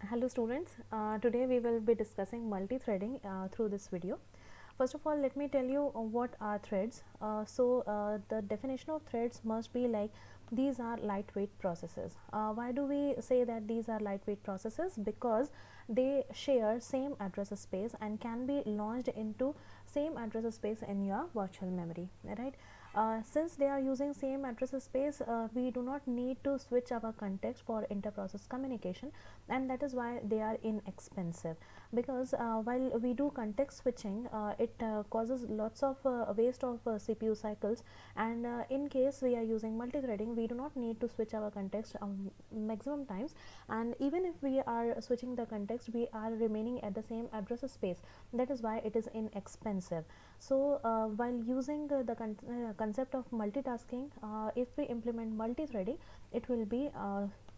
Hello students, today we will be discussing multi-threading through this video. First of all, let me tell you what are threads. The definition of threads must be like these are lightweight processes. Why do we say that these are lightweight processes? Because they share same address space and can be launched into same address space in your virtual memory, right? Since they are using same address space, we do not need to switch our context for inter-process communication, and that is why they are inexpensive. Because while we do context switching, it causes lots of waste of CPU cycles, and in case we are using multi-threading, we do not need to switch our context maximum times, and even if we are switching the context, we are remaining at the same address space. That is why it is inexpensive. So while using the concept of multitasking, if we implement multi-threading, it will be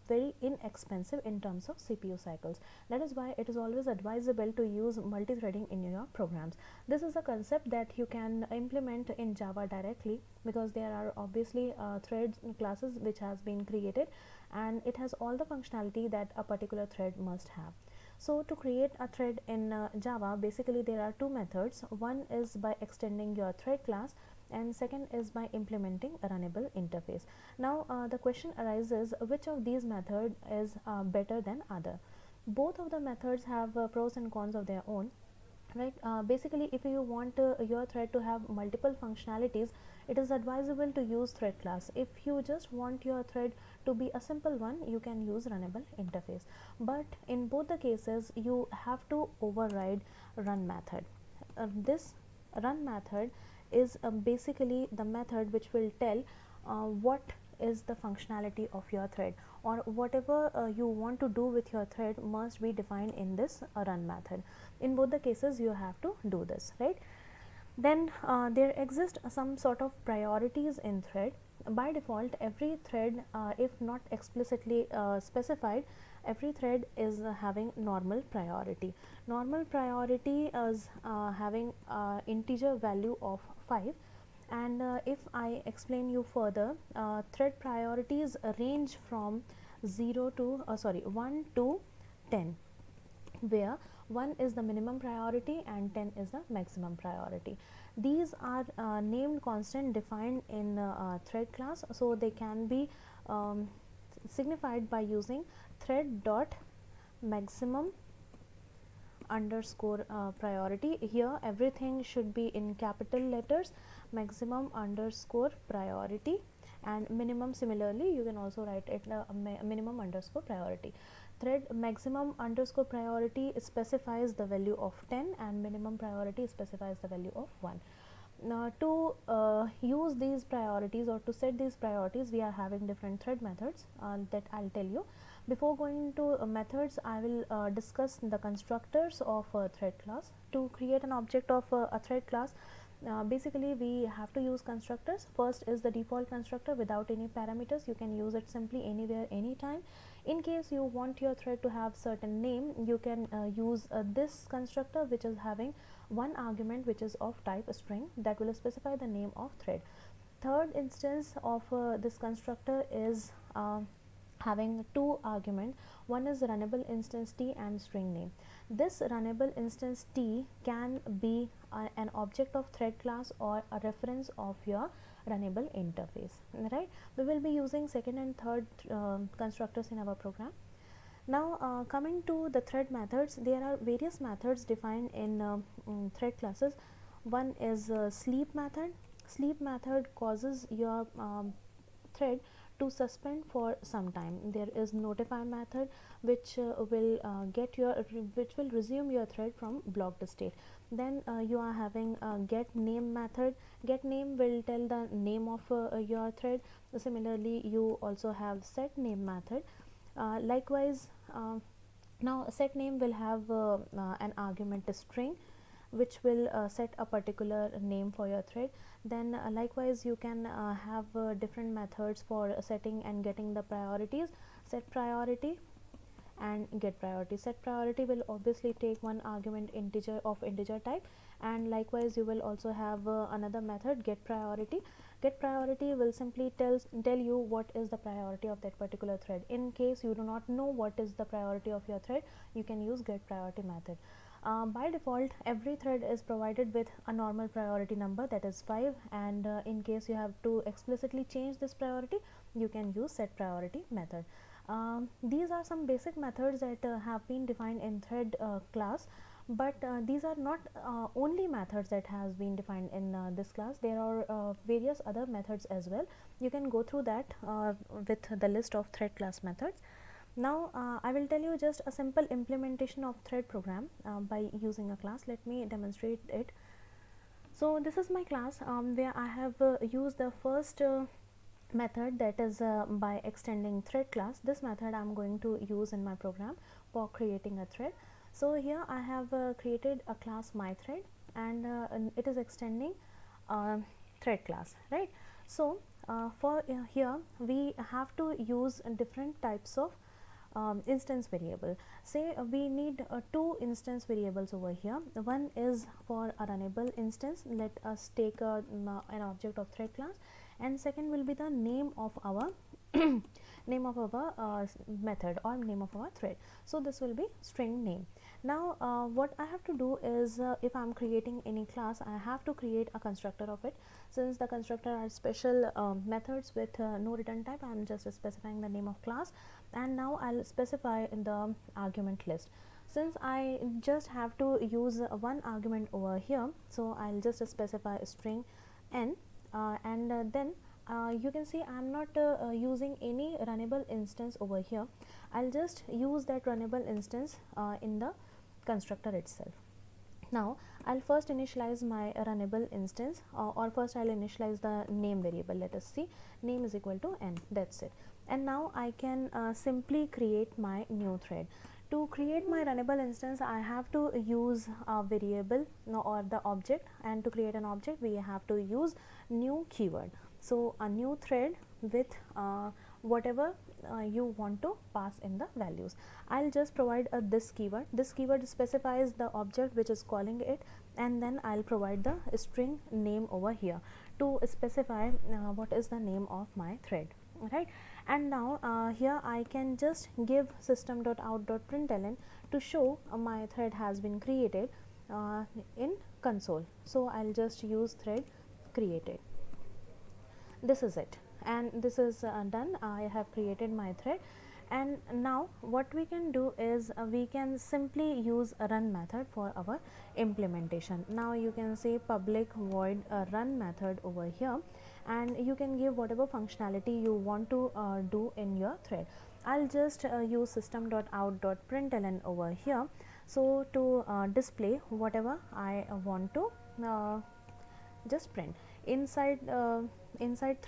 very inexpensive in terms of CPU cycles. That is why it is always advisable to use multi-threading in your programs. This is a concept that you can implement in Java directly, because there are obviously threads classes which has been created, and it has all the functionality that a particular thread must have. So to create a thread in Java, basically there are two methods. One is by extending your thread class, and second is by implementing a runnable interface. Now the question arises, which of these methods is better than other? Both of the methods have pros and cons of their own, right? Basically, if you want your thread to have multiple functionalities, it is advisable to use thread class. If you just want your thread to be a simple one, you can use runnable interface. But in both the cases, you have to override run method. This run method is basically the method which will tell what is the functionality of your thread, or whatever you want to do with your thread must be defined in this run method. In both the cases you have to do this, right? Then there exist some sort of priorities in thread. By default, every thread, if not explicitly specified, every thread is having normal priority. Normal priority is having integer value of 5, and if I explain you further, thread priorities range from 1 to 10, where 1 is the minimum priority and 10 is the maximum priority. These are named constant defined in thread class, so they can be signified by using thread dot maximum underscore priority. Here everything should be in capital letters, maximum underscore priority, and minimum similarly you can also write it minimum underscore priority. Thread maximum underscore priority specifies the value of 10, and minimum priority specifies the value of 1. Now to use these priorities, or to set these priorities, we are having different thread methods that I'll tell you. Before going to methods, I will discuss the constructors of a thread class. To create an object of a thread class, basically we have to use constructors. First is the default constructor without any parameters. You can use it simply anywhere, anytime. In case you want your thread to have certain name, you can use this constructor, which is having one argument which is of type string, that will specify the name of thread. Third instance of this constructor is having two arguments. One is runnable instance t and string name. This runnable instance t can be an object of thread class or a reference of your runnable interface, right? We will be using second and third constructors in our program. Now coming to the thread methods, there are various methods defined in thread classes. One is sleep method. Sleep method causes your thread to suspend for some time. There is notify method, which will resume your thread from blocked state. Then you are having get name method. Get name will tell the name of your thread. Similarly, you also have set name method. Likewise, now set name will have an argument string, which will set a particular name for your thread. Then likewise you can have different methods for setting and getting the priorities. Set priority and get priority. Set priority will obviously take one argument integer of integer type, and likewise you will also have another method, get priority. Get priority will simply tell you what is the priority of that particular thread. In case you do not know what is the priority of your thread, you can use get priority method. By default, every thread is provided with a normal priority number, that is 5, and in case you have to explicitly change this priority, you can use set priority method. These are some basic methods that have been defined in thread class, but these are not only methods that has been defined in this class. There are various other methods as well. You can go through that with the list of thread class methods. Now I will tell you just a simple implementation of thread program by using a class. Let me demonstrate it. So this is my class where I have used the first method, that is by extending thread class. This method I am going to use in my program for creating a thread. So here I have created a class myThread, and it is extending thread class, right? So for here we have to use different types of instance variable. Say we need two instance variables over here. One is for a runnable instance. Let us take an object of thread class, and second will be the name of our name of our method or name of our thread. So this will be string name. Now what I have to do is if I am creating any class, I have to create a constructor of it. Since the constructor are special methods with no return type, I am just specifying the name of class, and now I'll specify in the argument list. Since I just have to use one argument over here, so I'll just specify a string n, and then you can see I am not using any runnable instance over here. I'll just use that runnable instance in the constructor itself. Now I'll first initialize my runnable instance, or first I'll initialize the name variable. Let us see, name is equal to n, that's it. And now I can simply create my new thread. To create my runnable instance, I have to use a variable or the object, and to create an object we have to use new keyword. So a new thread with whatever you want to pass in the values. I'll just provide this keyword. This keyword specifies the object which is calling it, and then I'll provide the string name over here to specify what is the name of my thread, right? And now here I can just give system.out.println to show my thread has been created in console. So I'll just use thread created. This is it, and this is done. I have created my thread, and now what we can do is we can simply use a run method for our implementation. Now you can say public void run method over here, and you can give whatever functionality you want to do in your thread. I'll just use system.out.println over here, so to display whatever I want to just print inside inside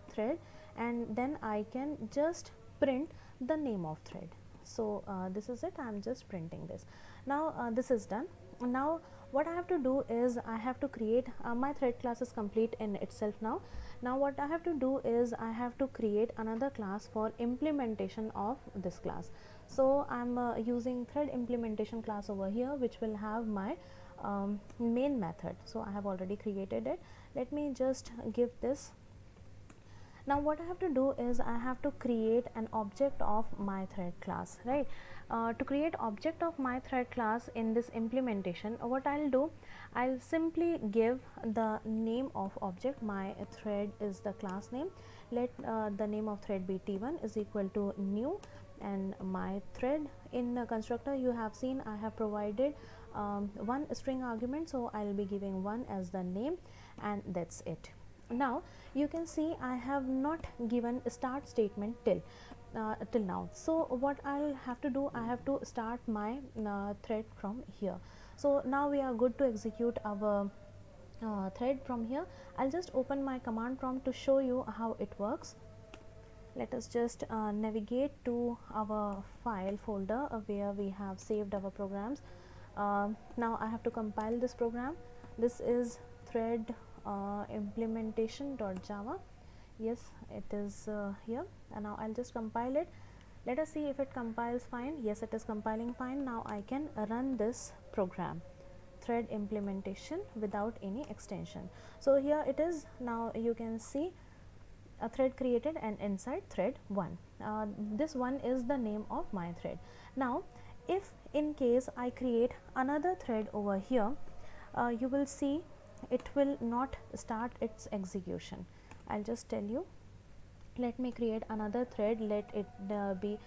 thread, and then I can just print the name of thread. So this is it, I am just printing this. Now this is done. Now what I have to do is I have to create my thread class is complete in itself now. Now what I have to do is I have to create another class for implementation of this class. So I'm using thread implementation class over here, which will have my main method. So I have already created it. Let me just give this. Now what I have to do is I have to create an object of my thread class, right? To create object of my thread class in this implementation, what I'll do, I'll simply give the name of object. My thread is the class name. Let the name of thread be t1 is equal to new, and my thread in the constructor you have seen I have provided one string argument, so I'll be giving 1 as the name, and that's it. Now you can see I have not given a start statement till now. So what I'll have to do, I have to start my thread from here. So now we are good to execute our thread from here. I'll just open my command prompt to show you how it works. Let us just navigate to our file folder where we have saved our programs. Now I have to compile this program. This is thread implementation.java. Yes, it is here, and now I'll just compile it. Let us see if it compiles fine. Yes, it is compiling fine. Now I can run this program, thread implementation without any extension. So here it is. Now you can see a thread created and inside thread 1. This one is the name of my thread. Now if in case I create another thread over here, you will see it will not start its execution. I'll just tell you. Let me create another thread. Let it be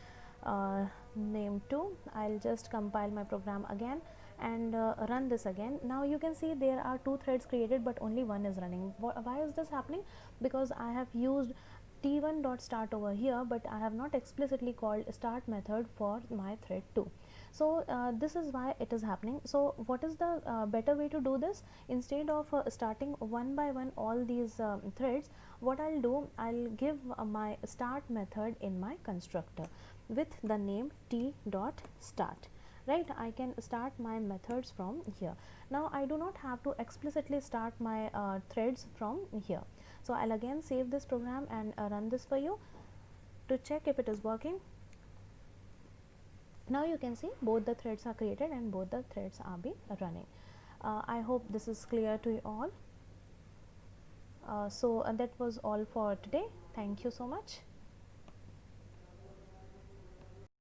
name 2. I'll just compile my program again and run this again. Now you can see there are 2 threads created, but only one is running. Why is this happening? Because I have used t1.start over here, but I have not explicitly called start method for my thread 2. So this is why it is happening. So what is the better way to do this? Instead of starting one by one all these threads, what I'll do, I'll give my start method in my constructor with the name t.start. Right, I can start my methods from here. Now I do not have to explicitly start my threads from here. So I'll again save this program and run this for you to check if it is working. Now you can see both the threads are created and both the threads are be running. I hope this is clear to you all. So that was all for today. Thank you so much.